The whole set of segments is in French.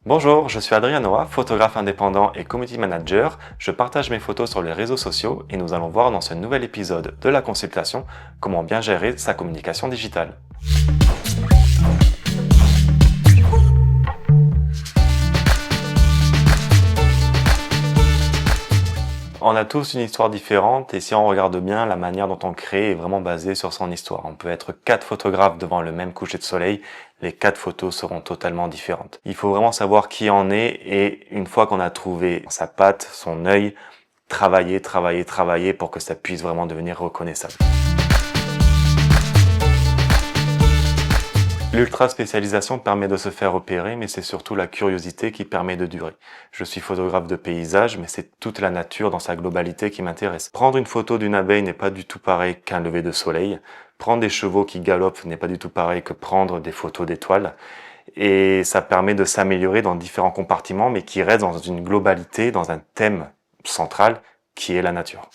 Bonjour, je suis Adrien Noah, photographe indépendant et community manager. Je partage mes photos sur les réseaux sociaux et nous allons voir dans ce nouvel épisode de la consultation comment bien gérer sa communication digitale. On a tous une histoire différente et si on regarde bien, la manière dont on crée est vraiment basée sur son histoire. On peut être 4 photographes devant le même coucher de soleil, les 4 photos seront totalement différentes. Il faut vraiment savoir qui on est et une fois qu'on a trouvé sa patte, son œil, travailler pour que ça puisse vraiment devenir reconnaissable. L'ultra spécialisation permet de se faire repérer, mais c'est surtout la curiosité qui permet de durer. Je suis photographe de paysage, mais c'est toute la nature dans sa globalité qui m'intéresse. Prendre une photo d'une abeille n'est pas du tout pareil qu'un lever de soleil. Prendre des chevaux qui galopent n'est pas du tout pareil que prendre des photos d'étoiles. Et ça permet de s'améliorer dans différents compartiments, mais qui restent dans une globalité, dans un thème central, qui est la nature.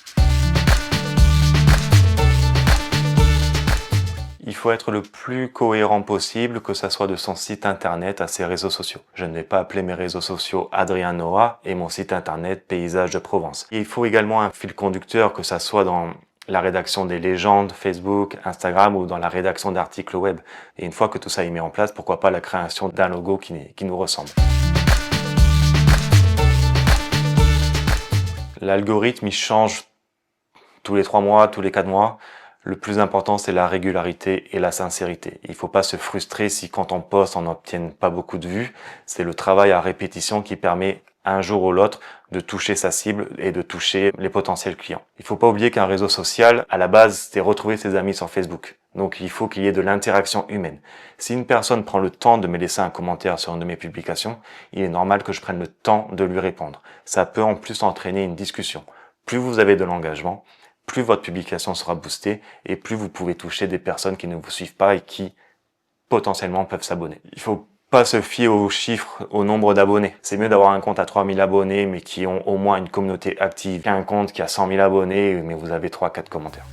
Il faut être le plus cohérent possible, que ce soit de son site internet à ses réseaux sociaux. Je ne vais pas appeler mes réseaux sociaux Adrien Noah et mon site internet Paysage de Provence. Il faut également un fil conducteur, que ce soit dans la rédaction des légendes, Facebook, Instagram ou dans la rédaction d'articles web. Et une fois que tout ça est mis en place, pourquoi pas la création d'un logo qui nous ressemble. L'algorithme, il change tous les 3 mois, tous les 4 mois. Le plus important, c'est la régularité et la sincérité. Il ne faut pas se frustrer si quand on poste, on n'obtient pas beaucoup de vues. C'est le travail à répétition qui permet un jour ou l'autre de toucher sa cible et de toucher les potentiels clients. Il ne faut pas oublier qu'un réseau social, à la base, c'est retrouver ses amis sur Facebook. Donc il faut qu'il y ait de l'interaction humaine. Si une personne prend le temps de me laisser un commentaire sur une de mes publications, il est normal que je prenne le temps de lui répondre. Ça peut en plus entraîner une discussion. Plus vous avez de l'engagement, plus votre publication sera boostée et plus vous pouvez toucher des personnes qui ne vous suivent pas et qui potentiellement peuvent s'abonner. Il faut pas se fier aux chiffres, au nombre d'abonnés. C'est mieux d'avoir un compte à 3000 abonnés mais qui ont au moins une communauté active qu'un compte qui a 100 000 abonnés mais vous avez 3-4 commentaires.